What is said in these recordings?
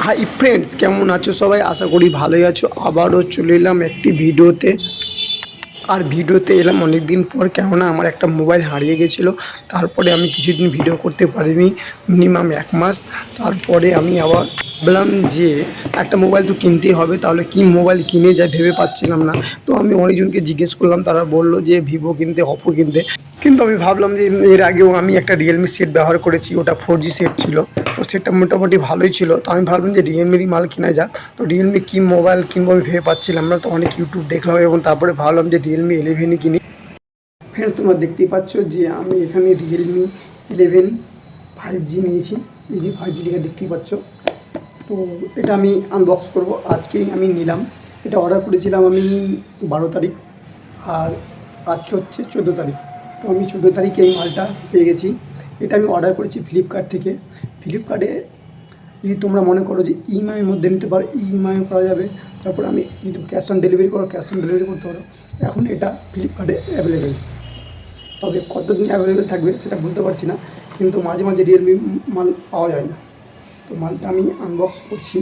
Hi friends, কেমন আছো সবাই? আশা করি ভালোই আছো। আবারও চলে এলাম একটি ভিডিওতে। আর ভিডিওতে এলাম অনেক দিন পর, কেননা আমার একটা মোবাইল হারিয়ে গেছিলো। তারপরে আমি কিছুদিন ভিডিও করতে পারিনি, মিনিমাম 1 মাস। তারপরে আমি আবার ভাবলাম যে একটা মোবাইল তো কিনতেই হবে, তাহলে কি মোবাইল কিনে যায় ভেবে পাচ্ছিলাম না। তো আমি অনেকজনকে জিজ্ঞেস করলাম, তারা বললো যে ভিভো কিনতে, অপো কিনতে। কিন্তু আমি ভাবলাম যে এর আগেও আমি একটা রিয়েলমি সেট ব্যবহার করেছি, ওটা 4G সেট ছিল। তো সেটটা মোটামুটি ভালোই ছিল। তো আমি ভাবলাম যে রিয়েলমিরই মাল কেনা যাক। তো রিয়েলমি কী মোবাইল কিনবো আমি ভেবে পাচ্ছিলাম না। তো অনেক ইউটিউব দেখলাম এবং তারপরে ভাবলাম যে রিয়েলমি 11ই কিনি। ফ্রেন্ডস, তোমরা দেখতেই পাচ্ছ যে আমি এখানে রিয়েলমি 11 5G নিয়েছি। এই যে 5G লেখা দেখতেই পাচ্ছ। তো এটা আমি আনবক্স করব, আজকেই আমি নিলাম। এটা অর্ডার করেছিলাম আমি 12 তারিখ, আর আজকে হচ্ছে 14 তারিখ। তো আমি 14 তারিখে এই মালটা পেয়ে গেছি। এটা আমি অর্ডার করেছি ফ্লিপকার্ট থেকে। ফ্লিপকার্টে যদি তোমরা মনে করো যে ইএমআইয়ের মধ্যে নিতে পারো, ইএমআইও করা যাবে। তারপর আমি যদি ক্যাশ অন ডেলিভারি করো, ক্যাশ অন ডেলিভারি করতে পারো। এখন এটা ফ্লিপকার্টে অ্যাভেলেবেল। তবে কতদিন অ্যাভেলেবেল থাকবে সেটা বলতে পারছি না, কিন্তু মাঝে মাঝে রিয়েলমি মাল পাওয়া যায় না। তো মালটা আমি আনবক্স করছি।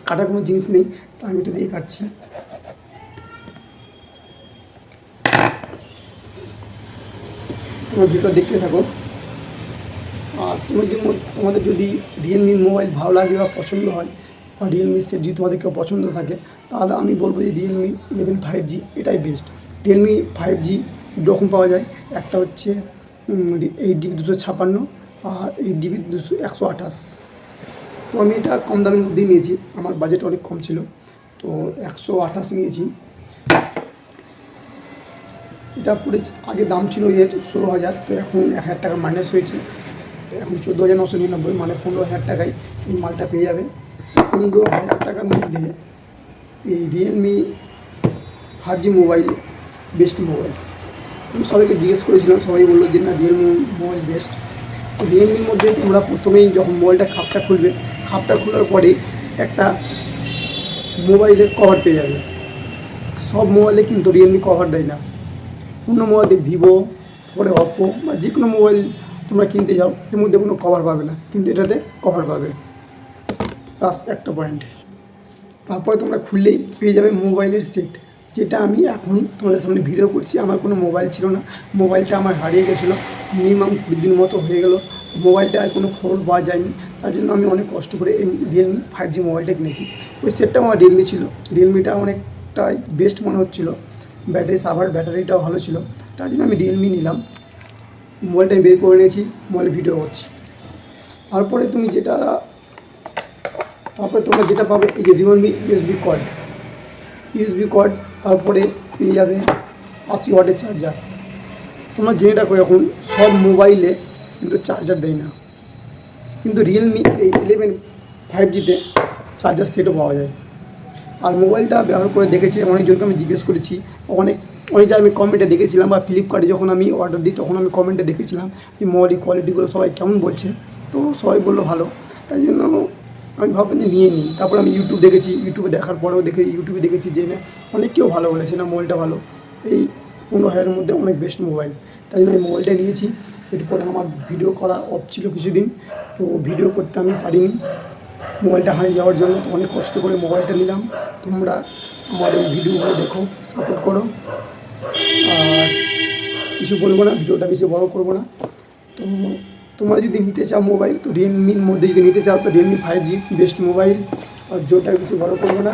কাটার কোনো জিনিস নেই, তো আমি এটা দিয়ে কাটছি। তোমার ভিডিও দেখতে থাকো। আর তোমাদের যদি রিয়েলমির মোবাইল ভালো লাগে বা পছন্দ হয়, বা রিয়েলমির সেট যদি তোমাদের কেউ পছন্দ থাকে, তাহলে আমি বলবো যে রিয়েলমি 11 5G এটাই বেস্ট। রিয়েলমি 5G দুরকম পাওয়া যায়। একটা হচ্ছে 8GB 256, আর 8GB 128। তো আমি এটা কম দামের মধ্যেই নিয়েছি, আমার বাজেট অনেক কম ছিল, তো 128 নিয়েছি। এটা পড়ে আগে দাম ছিল এর 16,000, তো এখন 1,000 টাকা মাইনাস হয়েছে। তো এখন 14,999, মানে 15,000 টাকায় এই মালটা পেয়ে যাবে। 15,000 টাকার মধ্যে এই Realme 5G mobile best mobile. আমি সবাইকে জিজ্ঞেস করেছিলাম, সবাই বললো যে না, রিয়েলমি মোবাইল বেস্ট। তো রিয়েলমির মধ্যে তোমরা প্রথমেই যখন মোবাইলটা খাপটা খুলবে, খাপটা খোলার পরে একটা মোবাইলের কভার পেয়ে যাবে। সব মোবাইলে কিন্তু রিয়েলমি কভার দেয় না। অন্য মোবাইলে ভিভো, পরে অপো বা যে কোনো মোবাইল তোমরা কিনতে যাও, এর মধ্যে কোনো কভার পাবে না, কিন্তু এটাতে কভার পাবে। প্লাস একটা পয়েন্ট, তারপরে তোমরা খুললেই পেয়ে যাবে মোবাইলের সেট, যেটা আমি এখন তোমাদের সামনে ভিডিও করছি। আমার কোনো মোবাইল ছিল না, মোবাইলটা আমার হারিয়ে গেছিলো, মিনিমাম 20 দিন মতো হয়ে গেলো। মোবাইলটা আর কোনো খবর পাওয়া যায়নি, তার জন্য আমি অনেক কষ্ট করে এই রিয়েলমি 5G মোবাইলটা কিনেছি। ওই সেটটা আমার রিয়েলমি ছিল, রিয়েলমিটা অনেকটাই বেস্ট মনে হচ্ছিলো। ব্যাটারিটাও ভালো ছিল, তার জন্য আমি রিয়েলমি নিলাম। মোবাইলটা বের করে নিয়েছি, মোবাইলে ভিডিও করছি। তারপরে তোমরা যেটা পাবে, এই যে রিয়েলমি ইউএসবি কর্ড, তারপরে পেয়ে যাবে 80 ওয়াটের চার্জার। তোমরা জেনে রাখো, এখন সব মোবাইলে কিন্তু চার্জার দেয় না, কিন্তু রিয়েলমি এই 11 5Gতে চার্জার সেটও পাওয়া যায়। আর মোবাইলটা ব্যবহার করে দেখেছি, অনেকজনকে আমি জিজ্ঞেস করেছি, অনেক যা আমি কমেন্টে দেখেছিলাম, বা ফ্লিপকার্টে যখন আমি অর্ডার দিই তখন আমি কমেন্টে দেখেছিলাম যে মোবাইলের কোয়ালিটিগুলো সবাই কেমন বলছে। তো সবাই বললো ভালো, তাই জন্য আমি ভাবলাম যে নিয়ে নিই। তারপর আমি ইউটিউবে দেখার পরেও ইউটিউবে দেখেছি যে না, অনেক কেউ ভালো বলেছে, না মোবাইলটা ভালো, এই 15,000-এর মধ্যে অনেক বেস্ট মোবাইল। তাই জন্য আমি মোবাইলটা নিয়েছি। এরপরে আমার ভিডিও করা অফ ছিল কিছুদিন, তো ভিডিও করতে আমি পারিনি মোবাইলটা হারিয়ে যাওয়ার জন্য। তো অনেক কষ্ট করে মোবাইলটা নিলাম। তোমরা আমার এই ভিডিওগুলো দেখো, সাপোর্ট করো। আর কিছু বলবো না, ভিডিওটা বেশি বড় করবো না। তো তোমরা যদি নিতে চাও মোবাইল, তো রিয়েলমির মধ্যে যদি নিতে চাও, তো রিয়েলমি 5G বেস্ট মোবাইল। আর ভিডিওটা বেশি বড় করবো না।